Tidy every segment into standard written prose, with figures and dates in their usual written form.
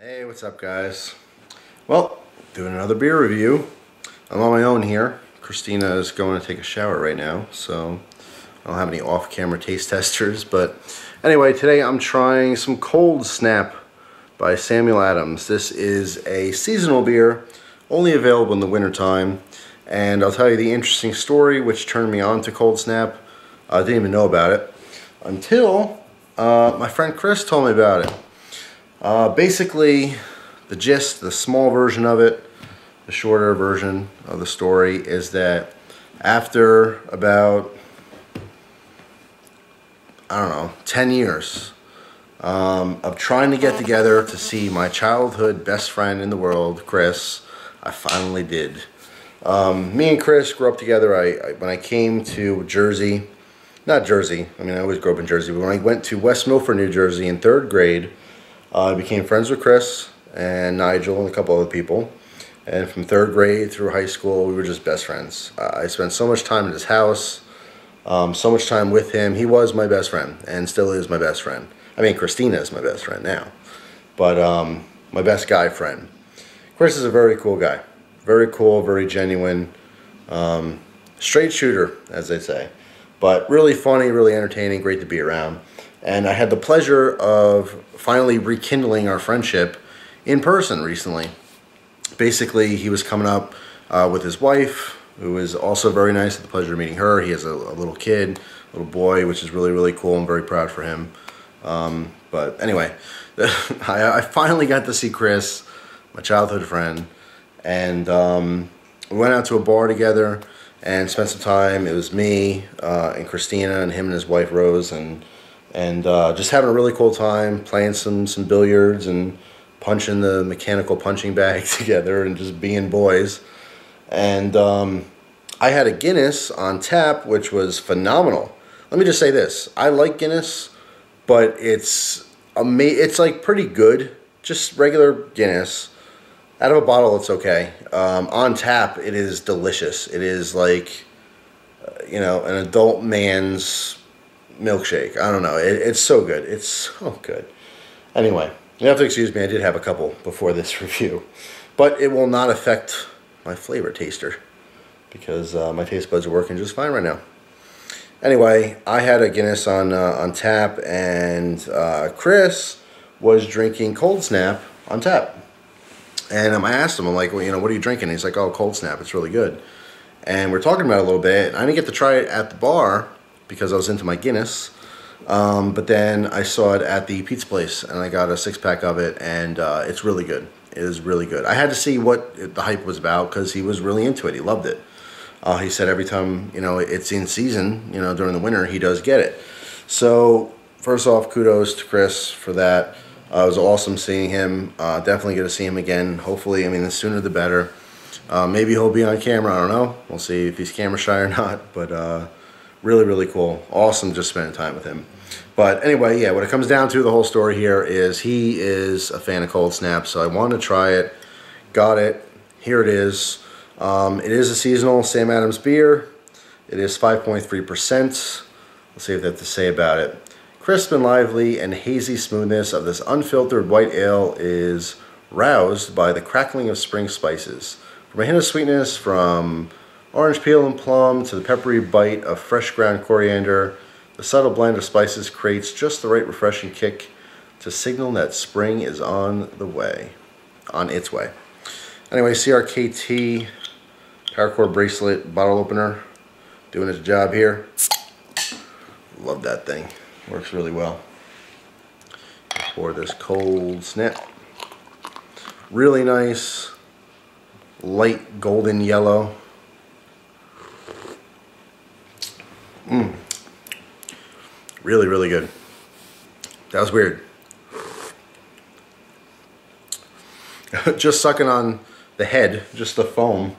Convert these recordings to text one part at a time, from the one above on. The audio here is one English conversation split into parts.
Hey, what's up guys? Well, doing another beer review. I'm on my own here. Christina is going to take a shower right now, so I don't have any off-camera taste testers. But anyway, today I'm trying some Cold Snap by Samuel Adams. This is a seasonal beer, only available in the wintertime. And I'll tell you the interesting story which turned me on to Cold Snap. I didn't even know about it until my friend Chris told me about it. Basically, the gist, the small version of it, the shorter version of the story is that after about, I don't know, 10 years of trying to get together to see my childhood best friend in the world, Chris, I finally did. Me and Chris grew up together. When I came to Jersey, not Jersey, I mean I always grew up in Jersey, but when I went to West Milford, New Jersey in 3rd grade, I became friends with Chris and Nigel and a couple other people. And from 3rd grade through high school, we were just best friends. I spent so much time at his house, so much time with him. He was my best friend and still is my best friend. I mean, Christina is my best friend now, but my best guy friend. Chris is a very cool guy. Very cool, very genuine, straight shooter, as they say. But really funny, really entertaining, great to be around. And I had the pleasure of finally rekindling our friendship in person recently. Basically, he was coming up with his wife, who is also very nice. I had the pleasure of meeting her. He has a little kid, a little boy, which is really, really cool. I'm very proud for him. But anyway, I finally got to see Chris, my childhood friend, and we went out to a bar together and spent some time. It was me and Christina and him and his wife Rose, and just having a really cool time, playing some billiards and punching the mechanical punching bag together and just being boys. And I had a Guinness on tap, which was phenomenal. Let me just say this: I like Guinness, but it's like pretty good, just regular Guinness. Out of a bottle, it's okay. On tap, it is delicious. It is like, you know, an adult man's milkshake. I don't know. It's so good. It's so good. Anyway, you have to excuse me. I did have a couple before this review, but it will not affect my flavor taster because my taste buds are working just fine right now. Anyway, I had a Guinness on tap, and Chris was drinking Cold Snap on tap. And I asked him, I'm like, well, you know, what are you drinking? And he's like, oh, Cold Snap. It's really good. And we're talking about it a little bit. I didn't get to try it at the bar because I was into my Guinness. But then I saw it at the pizza place, and I got a 6-pack of it, and it's really good. It is really good. I had to see what the hype was about because he was really into it. He loved it. He said every time, you know, it's in season, you know, during the winter, he does get it. So first off, kudos to Chris for that. It was awesome seeing him. Definitely going to see him again. Hopefully, I mean, the sooner the better. Maybe he'll be on camera. I don't know. We'll see if he's camera shy or not. But really, really cool. Awesome just spending time with him. But anyway, yeah, what it comes down to, the whole story here is he is a fan of Cold Snap. So I wanted to try it. Got it. Here it is. It is a seasonal Sam Adams beer. It is 5.3%. Let's see what they have to say about it. Crisp and lively and hazy smoothness of this unfiltered white ale is roused by the crackling of spring spices. From a hint of sweetness from orange peel and plum to the peppery bite of fresh ground coriander, the subtle blend of spices creates just the right refreshing kick to signal that spring is on its way. Anyway, CRKT paracord bracelet bottle opener doing its job here. Love that thing. Works really well. Pour this Cold Snap. Really nice, light golden yellow. Really, really good. That was weird. Just sucking on the head, just the foam,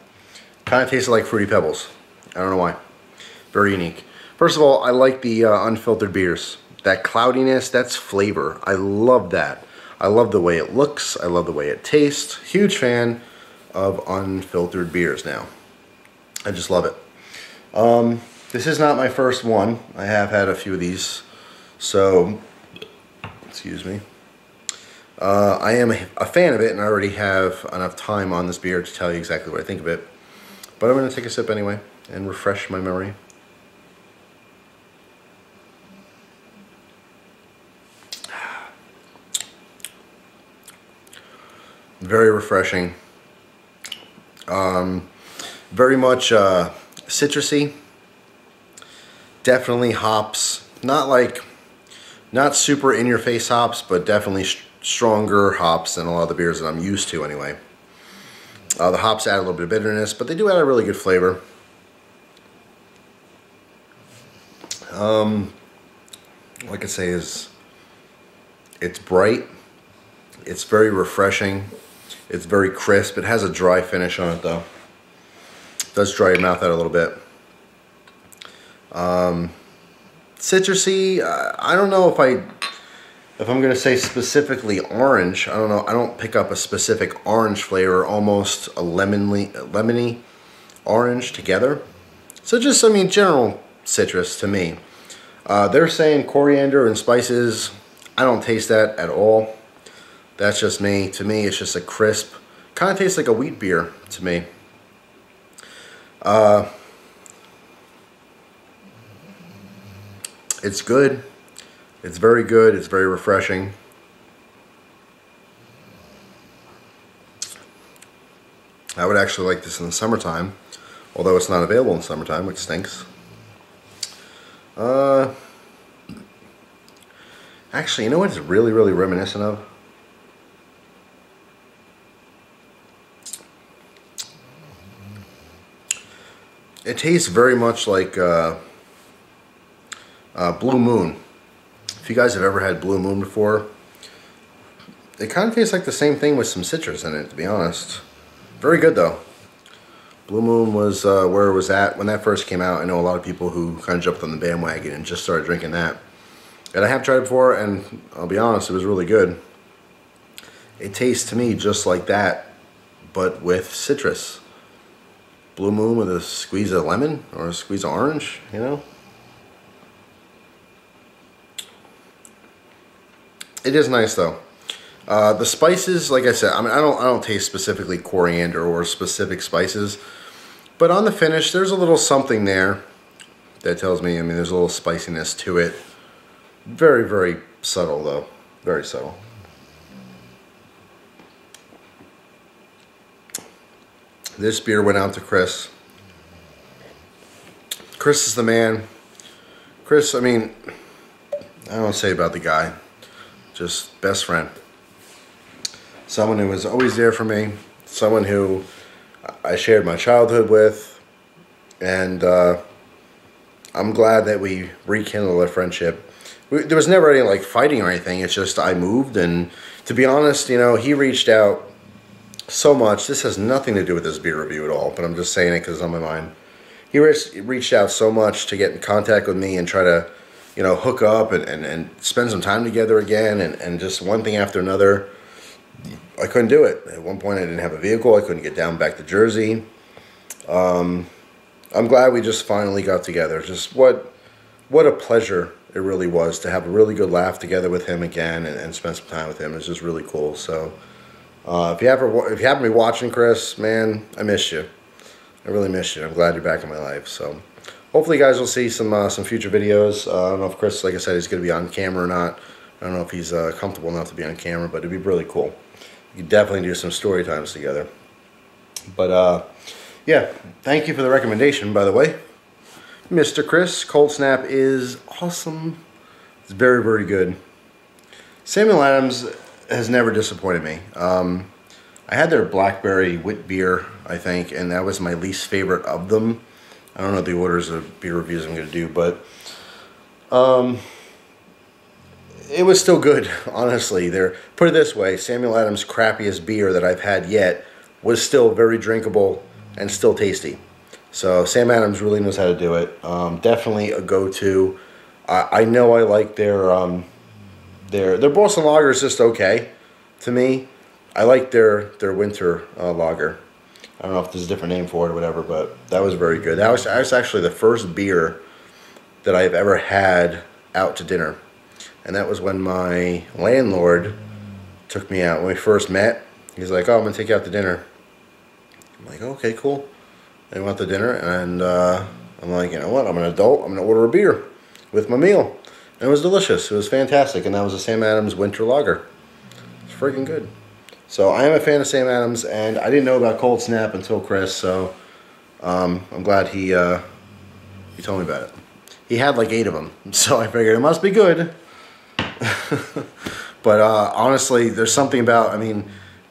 kind of tasted like Fruity Pebbles. I don't know why. Very unique. First of all, I like the unfiltered beers. That cloudiness, that's flavor. I love that. I love the way it looks. I love the way it tastes. Huge fan of unfiltered beers now. I just love it. This is not my first one. I have had a few of these. So, excuse me. I am a fan of it, and I already have enough time on this beer to tell you exactly what I think of it. But I'm going to take a sip anyway and refresh my memory. Very refreshing. Very much citrusy. Definitely hops. Not super in-your-face hops, but definitely stronger hops than a lot of the beers that I'm used to anyway. The hops add a little bit of bitterness, but they do add a really good flavor. Like I say, it's bright. It's very refreshing. It's very crisp. It has a dry finish on it though. It does dry your mouth out a little bit. Citrusy. I don't know if I'm gonna say specifically orange. I don't know. I don't pick up a specific orange flavor. Almost a lemony orange together. So just, I mean, general citrus to me. They're saying coriander and spices. I don't taste that at all. That's just me. To me, it's just a crisp, kind of tastes like a wheat beer to me. It's good. It's very good. It's very refreshing. I would actually like this in the summertime, although it's not available in summertime, which stinks. Actually, you know what it's really, really reminiscent of? It tastes very much like Blue Moon. If you guys have ever had Blue Moon before, it kind of tastes like the same thing with some citrus in it, to be honest. Very good though. Blue Moon was where it was at when that first came out. I know a lot of people who kind of jumped on the bandwagon and just started drinking that. And I have tried it before, and I'll be honest, it was really good. It tastes to me just like that, but with citrus. Blue Moon with a squeeze of lemon or a squeeze of orange, you know? It is nice though. The spices, like I said, I mean, I don't taste specifically coriander or specific spices, but on the finish, there's a little something there that tells me, I mean, there's a little spiciness to it. Very, very subtle though. Very subtle. This beer went out to Chris. Chris is the man. Chris, I mean, I don't say about the guy. Just best friend. Someone who was always there for me. Someone who I shared my childhood with. And I'm glad that we rekindled a friendship. There was never any like fighting or anything. It's just I moved, and to be honest, you know, he reached out so much. This has nothing to do with this beer review at all, but I'm just saying it because it's on my mind. He reached out so much to get in contact with me and try to, you know, hook up and spend some time together again, and just one thing after another. I couldn't do it. At one point I didn't have a vehicle. I couldn't get down back to Jersey. I'm glad we just finally got together. Just what a pleasure it really was to have a really good laugh together with him again and spend some time with him. It's just really cool. So if you happen to be watching, Chris, man, I missed you. I really missed you. I'm glad you're back in my life. So hopefully you guys will see some future videos. I don't know if Chris, like I said, is going to be on camera or not. I don't know if he's comfortable enough to be on camera, but it'd be really cool. We could definitely do some story times together. But yeah, thank you for the recommendation, by the way. Mr. Chris, Cold Snap is awesome. It's very, very good. Samuel Adams has never disappointed me. I had their blackberry wit beer, I think, and that was my least favorite of them. I don't know the orders of beer reviews I'm going to do, but it was still good, honestly. Put it this way, Samuel Adams' crappiest beer that I've had yet was still very drinkable and still tasty. So Sam Adams really knows how to do it. Definitely a go-to. I know I like their Boston Lager is just okay to me. I like their winter lager. I don't know if there's a different name for it or whatever, but that was very good. That was actually the first beer that I've ever had out to dinner. And that was when my landlord took me out. When we first met, he's like, oh, I'm going to take you out to dinner. I'm like, okay, cool. And we went to dinner, and I'm like, you know what, I'm an adult, I'm going to order a beer with my meal. And it was delicious. It was fantastic. And that was a Sam Adams Winter Lager. It's freaking good. So I am a fan of Sam Adams, and I didn't know about Cold Snap until Chris, so I'm glad he told me about it. He had like 8 of them, so I figured it must be good. But honestly, there's something about, I mean,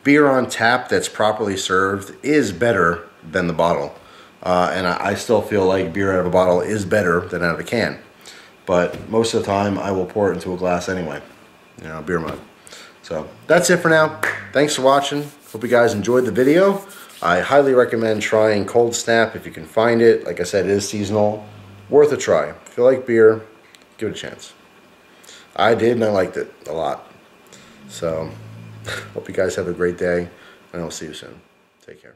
beer on tap that's properly served is better than the bottle. And I still feel like beer out of a bottle is better than out of a can. But most of the time, I will pour it into a glass anyway. You know, beer mug. So that's it for now. Thanks for watching. Hope you guys enjoyed the video. I highly recommend trying Cold Snap if you can find it. Like I said, it is seasonal. Worth a try. If you like beer, give it a chance. I did, and I liked it a lot. So, hope you guys have a great day, and I'll see you soon. Take care.